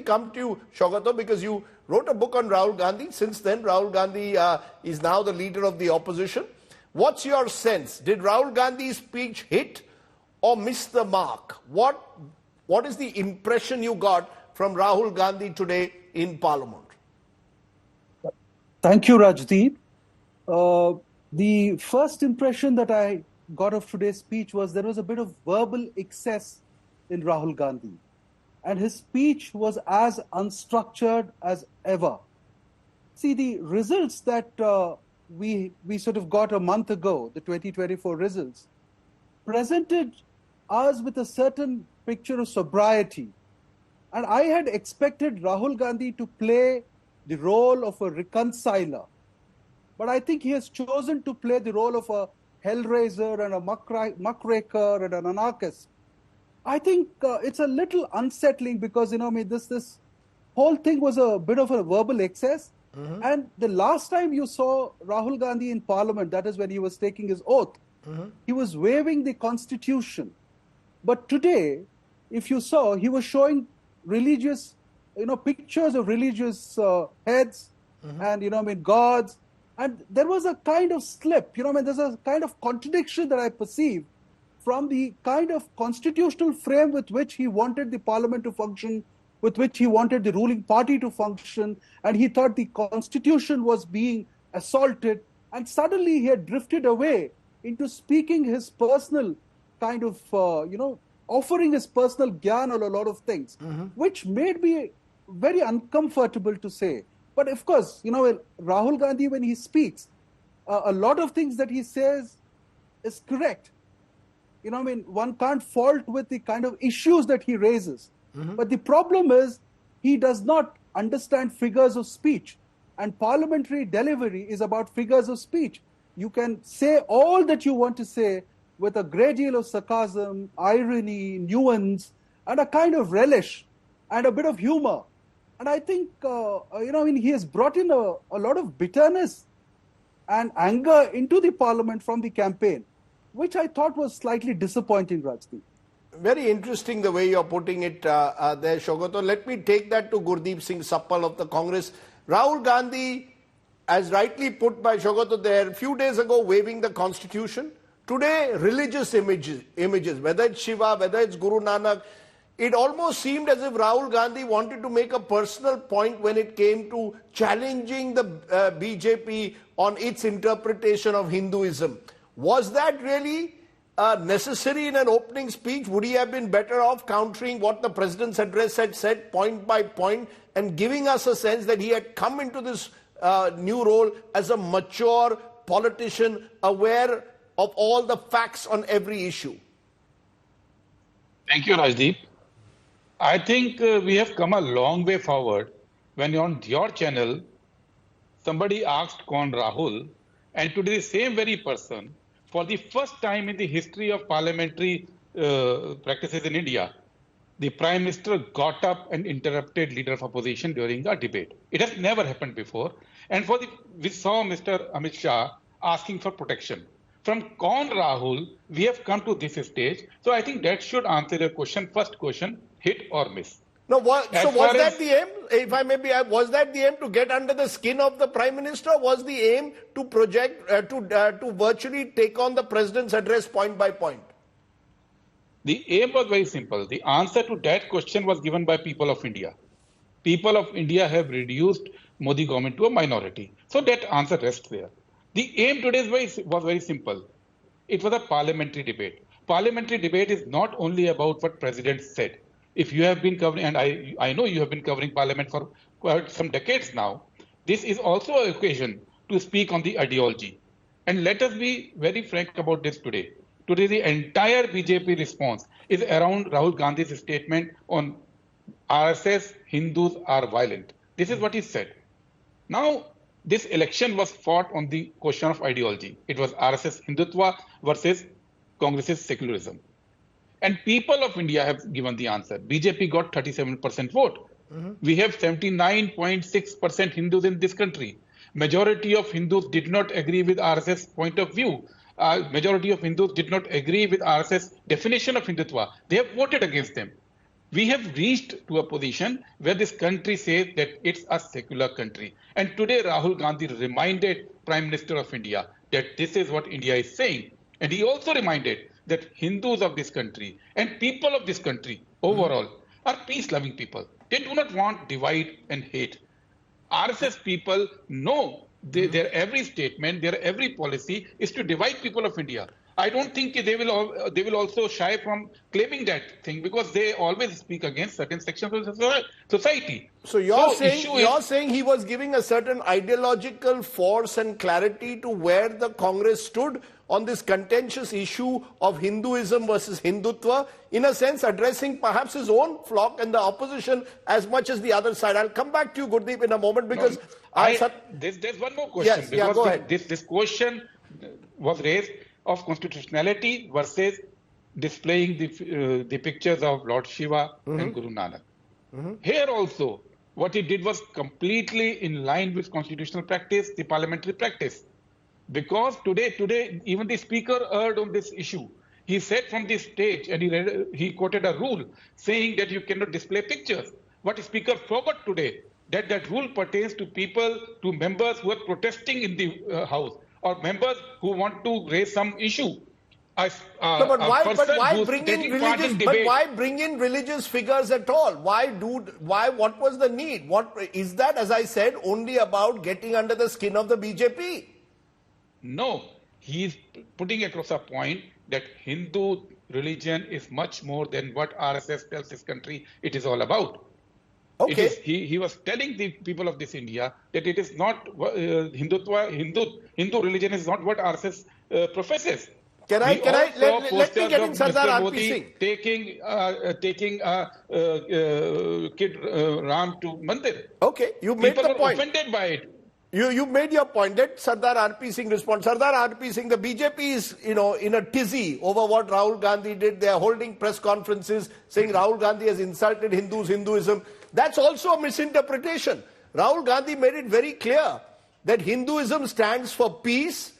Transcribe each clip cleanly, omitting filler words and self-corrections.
come to you, Shogato, because you wrote a book on Rahul Gandhi. Since then, Rahul Gandhi is now the leader of the opposition. What's your sense? Did Rahul Gandhi's speech hit or miss the mark? What is the impression you got from Rahul Gandhi today in Parliament? Thank you, Rajdeep. The first impression that I got of today's speech was there was a bit of verbal excess in Rahul Gandhi. And his speech was as unstructured as ever. See, the results that we sort of got a month ago, the 2024 results, presented us with a certain picture of sobriety. And I had expected Rahul Gandhi to play the role of a reconciler. But I think he has chosen to play the role of a hellraiser and a muckraker and an anarchist. I think it's a little unsettling because, this whole thing was a bit of a verbal excess. Mm-hmm. And the last time you saw Rahul Gandhi in Parliament, that is when he was taking his oath, mm-hmm. he was waving the constitution. But today, if you saw, he was showing religious, pictures of religious heads mm-hmm. and, gods. And there was a kind of slip, there's a kind of contradiction that I perceive from the kind of constitutional frame with which he wanted the parliament to function, with which he wanted the ruling party to function, and he thought the constitution was being assaulted, and suddenly he had drifted away into speaking his personal kind of, offering his personal gyan on a lot of things, mm-hmm. which made me very uncomfortable to say. But of course, Rahul Gandhi, when he speaks, a lot of things that he says is correct. One can't fault with the kind of issues that he raises. Mm-hmm. But the problem is he does not understand figures of speech. And parliamentary delivery is about figures of speech. You can say all that you want to say with a great deal of sarcasm, irony, nuance, and a kind of relish and a bit of humor. And I think, he has brought in a lot of bitterness and anger into the parliament from the campaign, which I thought was slightly disappointing, Rajdeep. Very interesting the way you're putting it there, Shogato. Let me take that to Gurdeep Singh Sappal of the Congress. Rahul Gandhi, as rightly put by Shogato there, a few days ago waving the constitution. Today, religious images, whether it's Shiva, whether it's Guru Nanak, it almost seemed as if Rahul Gandhi wanted to make a personal point when it came to challenging the BJP on its interpretation of Hinduism. Was that really necessary in an opening speech? Would he have been better off countering what the president's address had said point by point and giving us a sense that he had come into this new role as a mature politician aware of all the facts on every issue? Thank you, Rajdeep. I think we have come a long way forward when on your channel, somebody asked Kaun Rahul, and today the same very person, for the first time in the history of parliamentary practices in India, the Prime Minister got up and interrupted Leader of Opposition during a debate. It has never happened before. And we saw Mr. Amit Shah asking for protection. From Kaun Rahul, we have come to this stage. So I think that should answer your question. First question, hit or miss. No, was that the aim? If I may be, was that the aim to get under the skin of the Prime Minister? Was the aim to project, to virtually take on the President's address point by point? The aim was very simple. The answer to that question was given by people of India. People of India have reduced Modi government to a minority. So that answer rests there. The aim today was very simple. It was a parliamentary debate. Parliamentary debate is not only about what President said. If you have been covering, and I know you have been covering Parliament for quite some decades now, this is also an occasion to speak on the ideology. And let us be very frank about this today. Today, the entire BJP response is around Rahul Gandhi's statement on RSS, Hindus are violent. This is what he said. Now, this election was fought on the question of ideology. It was RSS Hindutva versus Congress's secularism. And people of India have given the answer. BJP got 37% vote. Mm-hmm. We have 79.6% Hindus in this country. Majority of Hindus did not agree with RSS point of view. Majority of Hindus did not agree with RSS definition of Hindutva. They have voted against them. We have reached to a position where this country says that it's a secular country. And today Rahul Gandhi reminded Prime Minister of India that this is what India is saying. And he also reminded that Hindus of this country and people of this country overall are peace-loving people. They do not want divide and hate. RSS people know their every statement, their every policy is to divide people of India. I don't think they will also shy from claiming that thing because they always speak against certain sections of society. So you're saying he was giving a certain ideological force and clarity to where the Congress stood on this contentious issue of Hinduism versus Hindutva, in a sense addressing perhaps his own flock and the opposition as much as the other side. I'll come back to you, Gurdeep, in a moment because there's one more question. Yes, go ahead. This question was raised of constitutionality versus displaying the pictures of Lord Shiva and Guru Nanak. Here also, what he did was completely in line with constitutional practice, the parliamentary practice. Because today, even the speaker erred on this issue. He said from the stage, and he quoted a rule saying that you cannot display pictures. What the speaker forgot today, that rule pertains to people, to members who are protesting in the house, or members who want to raise some issue. But why bring in religious figures at all? What was the need? What is that, as I said, only about getting under the skin of the BJP? No, he is putting across a point that Hindu religion is much more than what RSS tells this country it is all about. Okay. He was telling the people of this India that it is not Hindu religion is not what RSS professes. Let me get in Sardar RP Singh. Taking kid Ram to Mandir. Okay, you made the point. People are offended by it. You made your point. Let Sardar RP Singh respond. Sardar RP Singh, the BJP is, in a tizzy over what Rahul Gandhi did. They are holding press conferences saying Rahul Gandhi has insulted Hinduism. That's also a misinterpretation. Rahul Gandhi made it very clear that Hinduism stands for peace.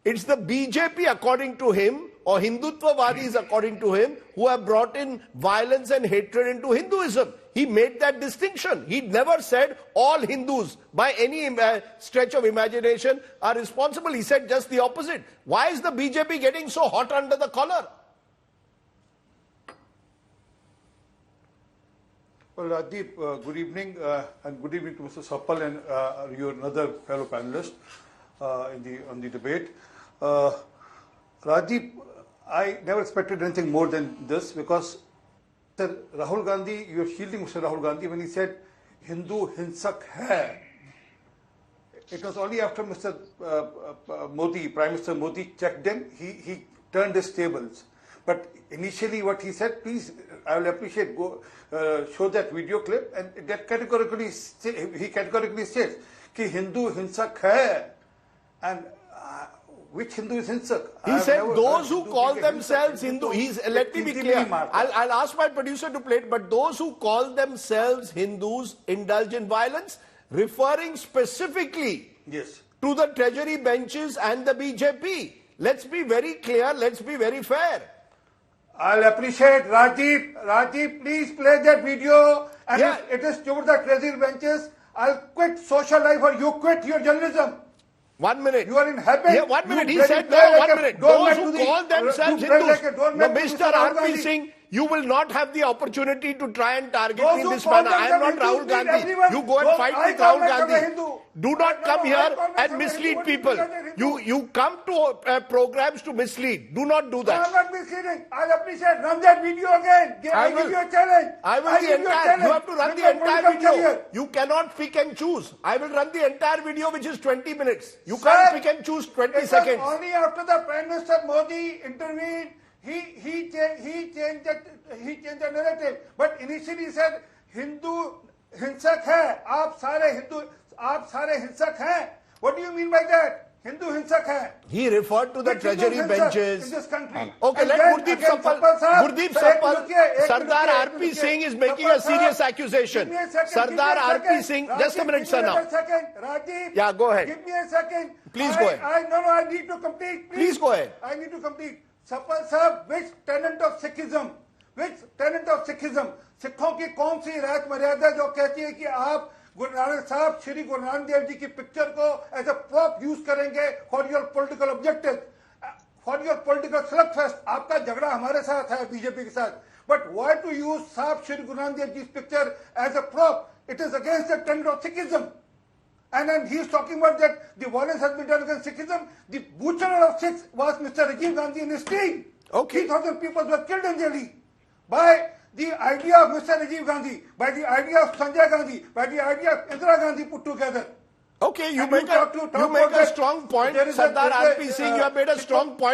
It's the BJP, according to him, or Hindutvavadis, according to him, who have brought in violence and hatred into Hinduism. He made that distinction. He never said all Hindus, by any stretch of imagination, are responsible. He said just the opposite. Why is the BJP getting so hot under the collar? Well, Rajdeep, good evening, and good evening to Mr. Sappal and your another fellow panelist on the debate. Rajdeep, I never expected anything more than this because Mr. Rahul Gandhi, you are shielding Mr. Rahul Gandhi when he said Hindu hinsak hai. It was only after Mr. Modi, Prime Minister Modi checked in, he turned his tables. But initially what he said, please, I will appreciate, show that video clip, and that he categorically says कि Hindu hinsak hai. And which Hindu is hinsak? He said those who call themselves Hindu. Let me be clear. I'll ask my producer to play it, but those who call themselves Hindus indulge in violence, referring specifically to the treasury benches and the BJP. Let's be very clear. Let's be very fair. I'll appreciate Rajiv, please play that video. And if it is to the treasury benches, I'll quit social life or you quit your journalism. 1 minute. You are in heaven. Yeah, 1 minute. He said, no, 1 minute. Those who call themselves Hindus. No, Mr. RP Singh, you will not have the opportunity to try and target me in this manner. I am not Rahul Gandhi. You go and fight with Rahul Gandhi. Do not come here and mislead people. You come to programs to mislead. Do not do that. No, I'm not misleading. I'll appreciate. Run that video again. I give you a challenge. You have to run the entire video. You cannot pick and choose. I will run the entire video, which is 20 minutes. You can't pick and choose 20 seconds. Only after the Prime Minister Modi intervened, he changed the narrative. But initially he said, Hindu hinsak hai. Aap sare hinsak hai. What do you mean by that? Hindu hinsak hai. He referred to the treasury benches. In this country. Okay, let Gurdeep Sappal, Sardar RP Singh is making a serious accusation. Sardar RP Singh, just a minute, sir, now. Rajiv, yeah, go ahead. Give me a second. Please go ahead. I need to complete. Please go ahead. I need to complete. Sappal sir, which tenet of Sikhism which tenet of Sikhism? सिखों की कौन सी रात मर्यादा जो कहती है कि आप गुरु नानक साहब, श्री गुरु नानक देव जी की पिक्चर को एज अ प्रॉप यूज करेंगे for your political objective, for your political slugfest? आपका झगड़ा हमारे साथ है, बीजेपी के साथ, but why to use Sahib Shri Guru Nanak Dev ji picture as a prop? It is against the tenet of Sikhism. And then he is talking about that the violence has been done against Sikhism. The butcher of Sikhs was Mr. Rajiv Gandhi in his team. Okay. 3,000 people were killed in Delhi by the idea of Mr. Rajiv Gandhi, by the idea of Sanjay Gandhi, by the idea of Indira Gandhi put together. Okay, you And make talk a about strong point, there is a- Sardar there is a, R.P. Singh. You have made a strong point.